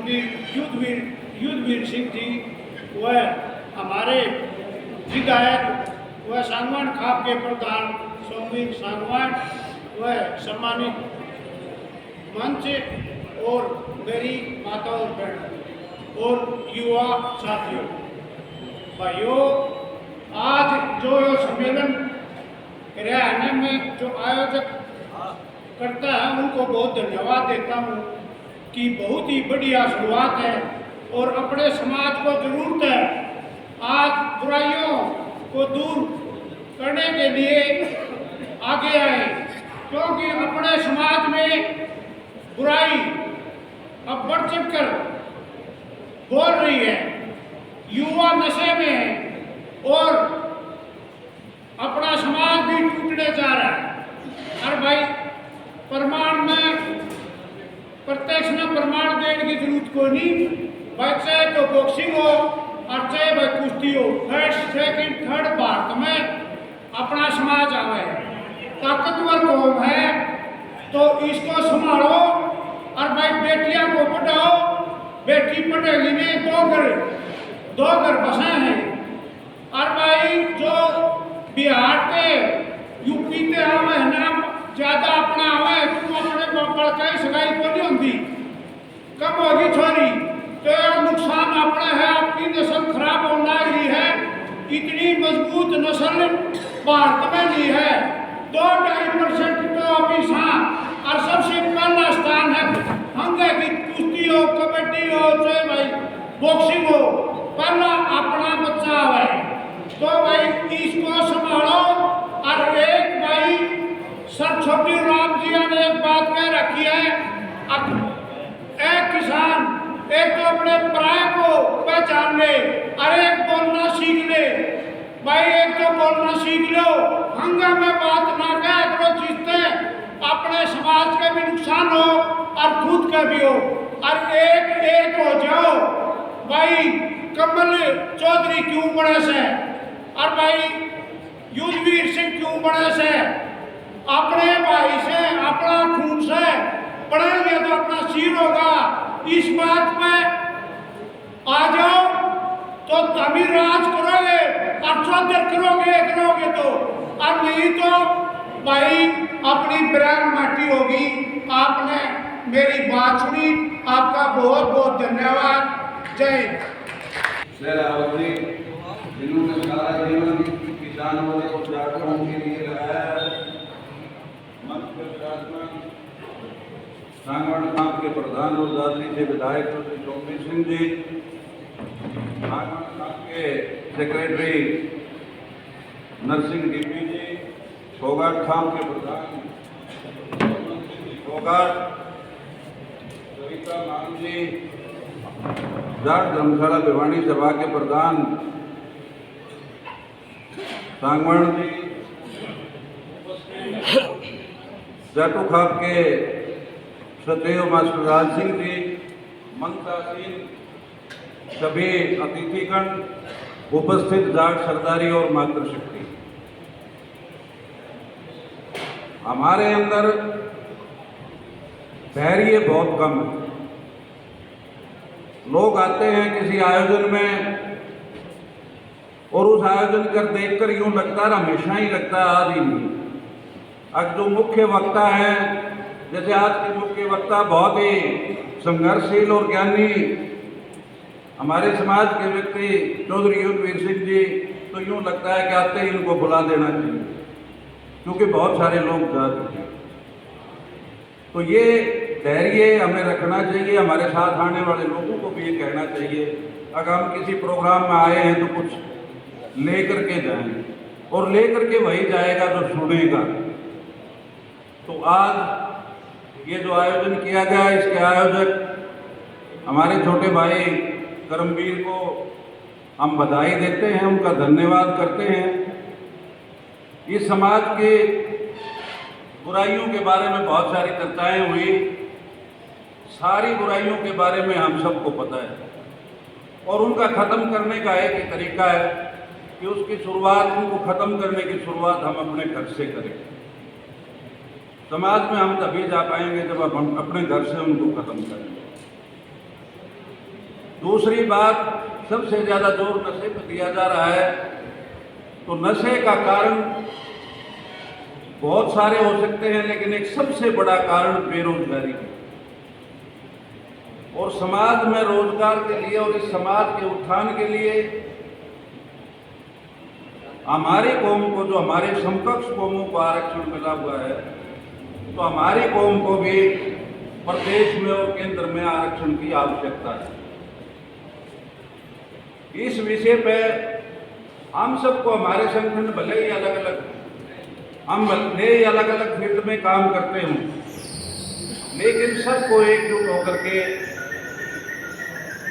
सोमवीर युद्धवीर सिंह जी, वह हमारे विधायक, वह सांगवान खाप के प्रधान सोमवीर सांगवान, वह सम्मानित मंच और मेरी माता और बहन और युवा साथियों, भाइयों, आज जो ये सम्मेलन हरियाणा में जो आयोजक करता है उनको बहुत धन्यवाद देता हूँ कि बहुत ही बढ़िया शुरुआत है और अपने समाज को जरूरत है आज बुराइयों को दूर करने के लिए आगे आए, क्योंकि अपने समाज में बुराई अब बढ़ चढ़ कर बोल रही है, युवा नशे में है और अपना समाज भी टूटने जा रहा है। और भाई प्रमाण में प्रत्यक्ष में प्रमाण देने की जरूरत को नहीं, भाई चाहे तो बॉक्सिंग हो और चाहे भाई कुश्ती हो, फर्स्ट सेकंड थर्ड भारत में अपना समाज आवे, ताकतवर कौम है तो इसको संभालो और भाई बेटियां को पढ़ाओ, बेटी पढ़ेगी नहीं दो घर बसे हैं। और भाई जो बिहार के यूपी के आवे ना ज्यादा अपना आवे तुम अपने बड़का सगाई को नहीं होती, कब होगी छोरी तो नुकसान अपना है, आपकी नस्ल खराब होना ही है, इतनी मजबूत नस्ल भारत में नहीं है, 2-2.5% तो अभी और सबसे पहला स्थान है हंगे की कुश्ती हो, कबड्डी हो, चाहे भाई बॉक्सिंग हो, पहला अपना बच्चा है तो भाई इसको संभालो। और एक भाई सर छोटी राम जी ने एक बात कह रखी है, एक किसान एक तो अपने पराये को पहचान ले और एक बोलना सीख ले, भाई एक तो बोलना सीख लो, हंगा में बात ना कह करो जिससे अपने समाज का भी नुकसान हो और खुद का भी हो, और एक हो जाओ। भाई कमल चौधरी क्यों बड़े से और भाई युद्धवीर सिंह क्यों बड़े से, अपने भाई से अपना खून से पढ़ेंगे तो अपना सिर होगा, इस बात पे आ जाओ तो तभी राज करोगे और चौधर करोगे तो, और नहीं तो भाई अपनी ब्रांड माटी होगी। आपने मेरी बात सुनी, आपका बहुत बहुत धन्यवाद। जय जिन्होंने सारा जीवन किसानों और जागरूकों के लिए लगाया है, मंच पर विराजमान सांगवान खाप के प्रधान और दादरी से विधायक श्री सोमवीर सिंह जी, सांगवान खाप के सेक्रेटरी नरसिंह डीपी जी, फोगाट खाप के प्रधान फोगाट, सविता मान जी, जाट धर्मशाला भिवानी सभा के प्रधान सांगवान जी, जाटू खाप के सदैव मास्टर राज सिंह जी, मंत्रासीन, सभी अतिथिगण, उपस्थित जाट सरदारी और मातृशक्ति, हमारे अंदर धैर्य बहुत कम है। लोग आते हैं किसी आयोजन में और उस आयोजन कर देखकर यूं लगता है, हमेशा ही लगता है आज ही नहीं। अब जो मुख्य वक्ता है, जैसे आज के मुख्य वक्ता बहुत ही संघर्षशील और ज्ञानी हमारे समाज के व्यक्ति चौधरी युद्धवीर सिंह जी, तो यूं लगता है कि आते ही उनको बुला देना चाहिए, क्योंकि बहुत सारे लोग जा चुके हैं। तो ये धैर्य हमें रखना चाहिए, हमारे साथ आने वाले लोगों को भी ये कहना चाहिए, अगर हम किसी प्रोग्राम में आए हैं तो कुछ लेकर के जाएं, और लेकर के वही जाएगा जो सुनेगा। तो आज ये जो आयोजन किया गया, इसके आयोजक हमारे छोटे भाई करमवीर को हम बधाई देते हैं, उनका धन्यवाद करते हैं। इस समाज के बुराइयों के बारे में बहुत सारी चर्चाएं हुई, सारी बुराइयों के बारे में हम सबको पता है, और उनका ख़त्म करने का एक ही तरीका है कि उसकी शुरुआत, उनको ख़त्म करने की शुरुआत हम अपने घर से करें। समाज में हम तभी जा पाएंगे जब हम अपने घर से उनको ख़त्म करेंगे। दूसरी बात, सबसे ज़्यादा जोर नशे पर दिया जा रहा है। तो नशे का कारण बहुत सारे हो सकते हैं, लेकिन एक सबसे बड़ा कारण बेरोजगारी है। और समाज में रोजगार के लिए और इस समाज के उत्थान के लिए हमारी कौम को, जो हमारे समकक्ष कौमों को आरक्षण मिला हुआ है, तो हमारी कौम को भी प्रदेश में और केंद्र में आरक्षण की आवश्यकता है। इस विषय पे हम सबको, हमारे संगठन भले ही अलग अलग, हम भले ही अलग अलग फील्ड में काम करते हों, लेकिन सबको एकजुट होकर के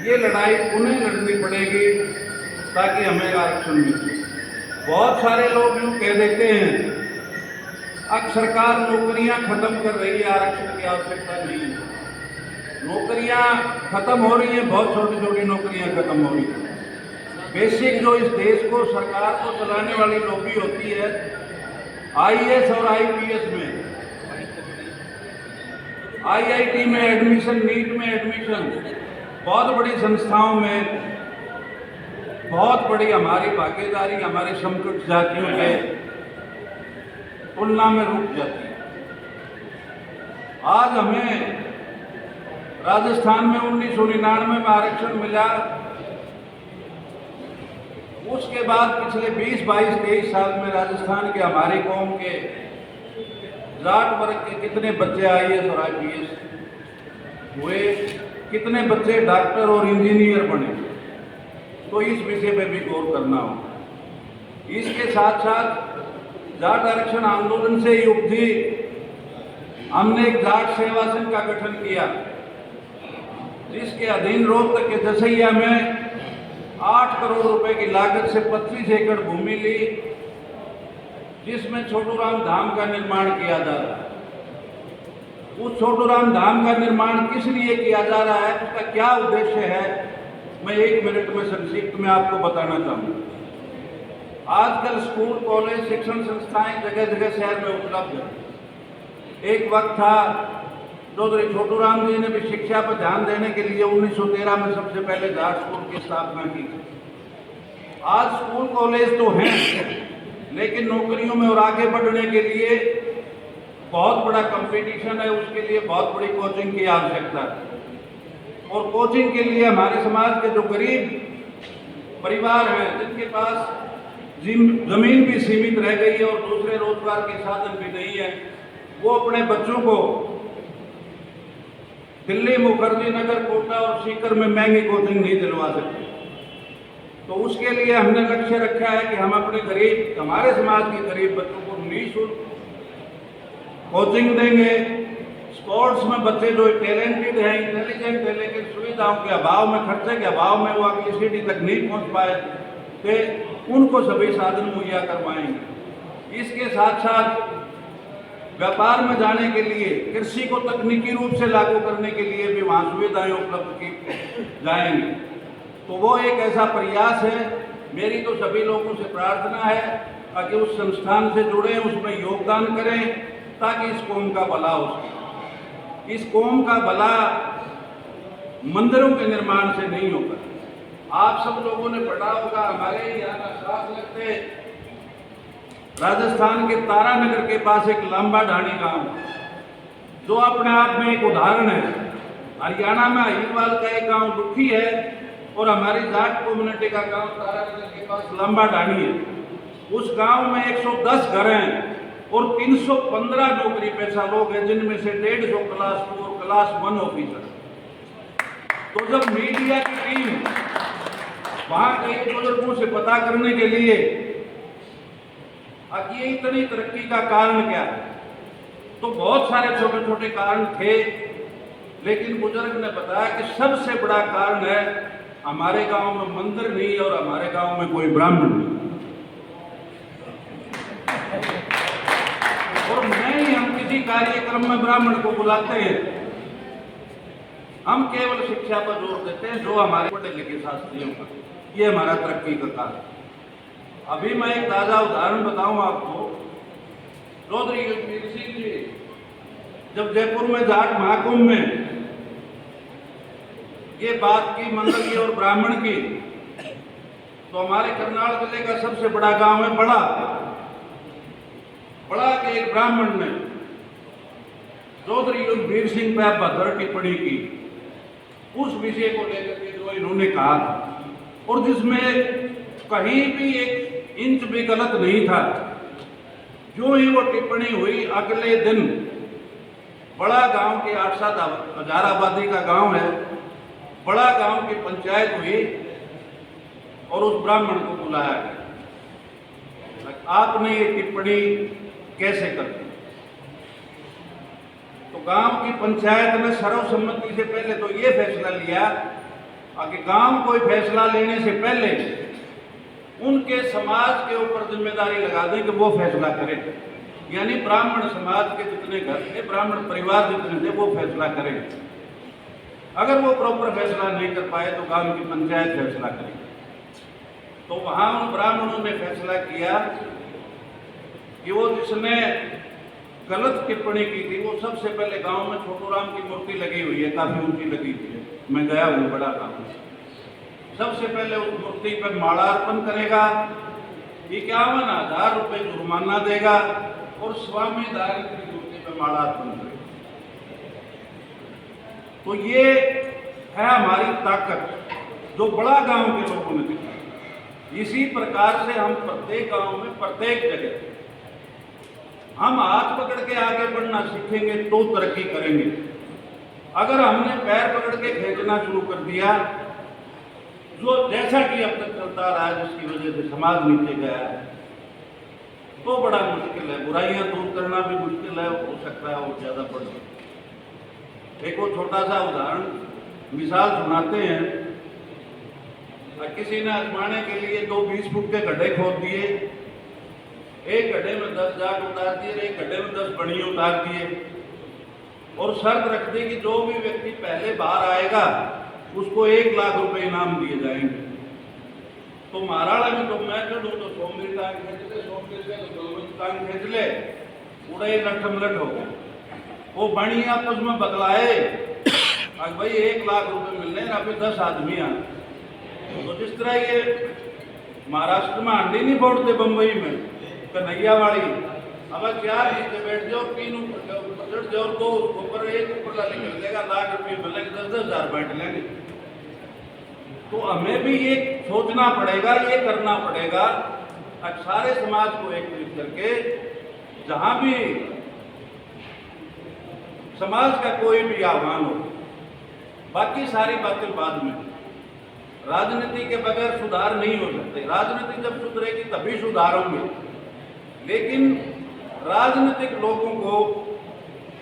ये लड़ाई उन्हें लड़नी पड़ेगी ताकि हमें आरक्षण मिले। बहुत सारे लोग यूँ कह देते हैं अब सरकार नौकरियां खत्म कर रही है, आरक्षण की आवश्यकता नहीं है। नौकरियां खत्म हो रही हैं, बहुत छोटी छोटी नौकरियां खत्म हो रही हैं। बेसिक जो इस देश को, सरकार को चलाने वाली लॉबी होती है आईएएस और आईपीएस में, आईआईटी में एडमिशन, नीट में एडमिशन, बहुत बड़ी संस्थाओं में बहुत बड़ी हमारी भागीदारी हमारे समकक्ष जातियों के तुलना में रुक जाती है। आज हमें राजस्थान में 1999 में आरक्षण मिला, उसके बाद पिछले 20, 22, 23 साल में राजस्थान के हमारी कौम के जाट वर्ग के कितने बच्चे आईएएस और आईपीएस हुए, कितने बच्चे डॉक्टर और इंजीनियर बने, तो इस विषय पे भी गौर करना होगा। इसके साथ साथ जाट आरक्षण आंदोलन से ही उपजी हमने एक जाट सेवा संघ का गठन किया, जिसके अधीन रोहतक के जसैया में 8 करोड़ रुपए की लागत से 25 एकड़ भूमि ली, जिसमें छोटूराम धाम का निर्माण किया जा रहा है। उस छोटूराम धाम का निर्माण किस लिए किया जा रहा है, उसका क्या उद्देश्य है, मैं 1 मिनट में संक्षिप्त में आपको बताना चाहूँगा। आजकल स्कूल, कॉलेज, शिक्षण संस्थाएं जगह जगह शहर में उपलब्ध है। एक वक्त था चौधरी छोटूराम जी ने भी शिक्षा पर ध्यान देने के लिए 1913 में सबसे पहले जाट स्कूल की स्थापना की। आज स्कूल कॉलेज तो हैं, लेकिन नौकरियों में और आगे बढ़ने के लिए बहुत बड़ा कंपटीशन है, उसके लिए बहुत बड़ी कोचिंग की आवश्यकता है। और कोचिंग के लिए हमारे समाज के जो गरीब परिवार हैं, जिनके पास जमीन भी सीमित रह गई है और दूसरे रोजगार के साधन भी नहीं है, वो अपने बच्चों को दिल्ली, मुखर्जी नगर, कोटा और सीकर में महंगी कोचिंग नहीं दिलवा सकते। तो उसके लिए हमने लक्ष्य रखा है कि हम अपने गरीब, हमारे समाज के गरीब बच्चों को निःशुल्क कोचिंग देंगे। स्पोर्ट्स में बच्चे जो टैलेंटेड हैं, इंटेलिजेंट है, लेकिन सुविधाओं के अभाव में, खर्चे के अभाव में वो अगली सीढ़ी तक नहीं पहुंच पाए, तो उनको सभी साधन मुहैया करवाएंगे। इसके साथ साथ व्यापार में जाने के लिए, कृषि को तकनीकी रूप से लागू करने के लिए भी वहाँ सुविधाएं उपलब्ध की जाएंगी। तो वो एक ऐसा प्रयास है। मेरी तो सभी लोगों से प्रार्थना है ताकि उस संस्थान से जुड़े, उसमें योगदान करें, ताकि इस कौम का भला हो सके। इस कौम का भला मंदिरों के निर्माण से नहीं होगा। आप सब लोगों ने पढ़ा होगा, हमारे यहाँ का साथ लगते राजस्थान के तारानगर के पास एक लंबा ढाणी गांव, जो अपने आप में एक उदाहरण है। हरियाणा में अहिरवाल का एक गांव दुखी है और हमारी जाट कम्युनिटी का गांव तारानगर के पास लंबा ढाणी है। उस गांव में 110 घर हैं और 315 नौकरी पेशा लोग हैं, जिनमें से 150 क्लास 2 और क्लास 1 ऑफिसर। तो जब मीडिया की टीम वहां के बुजुर्गों से पता करने के लिए अब ये इतनी तरक्की का कारण क्या है, तो बहुत सारे छोटे छोटे कारण थे, लेकिन बुजुर्ग ने बताया कि सबसे बड़ा कारण है हमारे गांव में मंदिर नहीं और हमारे गांव में कोई ब्राह्मण नहीं। और नहीं हम किसी कार्यक्रम में ब्राह्मण को बुलाते हैं, हम केवल शिक्षा पर जोर देते हैं, जो हमारे पढ़े लिखे शास्त्रियों का। ये हमारा तरक्की का कारण। अभी मैं एक ताजा उदाहरण बताऊं आपको। चौधरी वीर सिंह जी जब जयपुर में जाट महाकुंभ में ये बात की मंगल की और ब्राह्मण की, तो हमारे करनाल जिले का सबसे बड़ा गांव है बड़ा। बड़ा के एक ब्राह्मण ने चौधरी युद्धवीर सिंह पर भद्र टिप्पणी की उस विषय को लेकर के जो इन्होंने कहा था, और जिसमें कहीं भी एक इंच भी गलत नहीं था। जो ही वो टिप्पणी हुई, अगले दिन बड़ा गांव के 8-7 हजार आबादी का गांव है, बड़ा गांव की पंचायत हुई और उस ब्राह्मण को बुलाया गया। आपने ये टिप्पणी कैसे कर दी? तो गांव की पंचायत ने सर्वसम्मति से पहले तो ये फैसला लिया कि गांव कोई फैसला लेने से पहले उनके समाज के ऊपर जिम्मेदारी लगा दें कि वो फैसला करें। यानी ब्राह्मण समाज के जितने घर थे, ब्राह्मण परिवार जितने थे, वो फैसला करें। अगर वो प्रॉपर फैसला नहीं कर पाए तो गांव की पंचायत फैसला करेगी। तो वहां उन ब्राह्मणों ने फैसला किया कि वो जिसने गलत टिप्पणी की थी, वो सबसे पहले गांव में छोटू राम की मूर्ति लगी हुई है, काफी ऊंची लगी हुई है, मैं गया हूँ बड़ा गांव। सबसे पहले उस मूर्ति पर माला अर्पण करेगा, 51,000 रुपये जुर्माना देगा और स्वामी दारिद्र की मूर्ति पर माला अर्पण करेगा। तो ये है हमारी ताकत जो बड़ा गांव के लोगों ने दिखाई। इसी प्रकार से हम प्रत्येक गांव में, प्रत्येक जगह हम हाथ पकड़ के आगे बढ़ना सीखेंगे तो तरक्की करेंगे। अगर हमने पैर पकड़ के खींचना शुरू कर दिया, जो जैसा कि अब तक चलता रहा है, जिसकी वजह से समाज नीचे गया है, तो बड़ा मुश्किल है। बुराइयां दूर करना भी मुश्किल है, हो सकता है और ज्यादा बढ़ जाए। एक वो छोटा सा उदाहरण मिसाल सुनाते हैं। किसी ने आजमाने के लिए 2 20 फुट के गड्ढे खोद दिए, एक गड्ढे में 10 जाट उतार दिए, एक गड्ढे में 10 बड़ी उतार दिए, और शर्त रख दी कि जो भी व्यक्ति पहले बाहर आएगा उसको 1 लाख रुपए इनाम दिए जाएंगे। तो महाराणा में तो मैं चढ़ू तो सोमवीर टांग खींच ले, सोमवीर से तो गोविंद टांग खींच ले, पूरा 1 लट्ठमलट हो गया। वो बणी आपस में बदलाए, अब भाई 1 लाख रुपए मिलने ना, फिर 10 आदमी आ। तो जिस तरह ये महाराष्ट्र में हांडी नहीं फोड़ते बम्बई में कन्हैया वाली, अब 4 नीचे बैठ जाओ, 3 ऊपर चढ़ जाओ, 2 ऊपर, 1 ऊपर ला निकल जाएगा, लाख रुपये मिलेंगे, 10-10 हजार बैठ लेंगे। तो हमें भी ये सोचना पड़ेगा, ये करना पड़ेगा, सारे समाज को एकत्रित करके, जहां भी समाज का कोई भी आह्वान हो, बाकी सारी बातें बाद में। राजनीति के बगैर सुधार नहीं हो सकते। राजनीति जब सुधरेगी तभी सुधार होंगे, लेकिन राजनीतिक लोगों को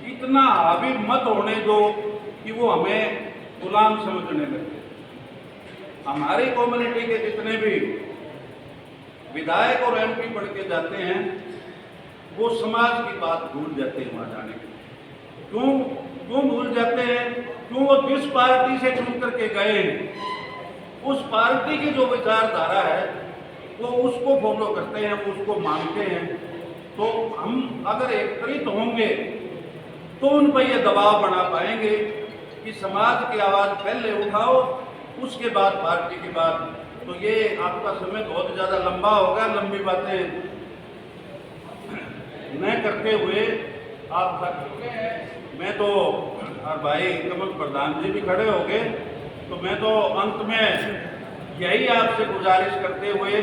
इतना हावी मत होने दो कि वो हमें गुलाम समझने लगे। हमारी कम्युनिटी के जितने भी विधायक और एमपी बढ़ के जाते हैं, वो समाज की बात भूल जाते हैं वहां जाने के। क्यों भूल जाते हैं? क्यों? वो जिस पार्टी से चुन करके गए, उस पार्टी की जो विचारधारा है वो उसको फॉलो करते हैं, उसको मानते हैं। तो हम अगर एकत्रित होंगे तो उन पर यह दबाव बना पाएंगे कि समाज की आवाज़ पहले उठाओ, उसके बाद पार्टी की बात। तो ये आपका समय बहुत ज़्यादा लंबा होगा, लंबी बातें न करते हुए आप थक चुके हैं। मैं तो, और भाई कमल प्रधान जी भी खड़े हो गए, तो मैं तो अंत में यही आपसे गुजारिश करते हुए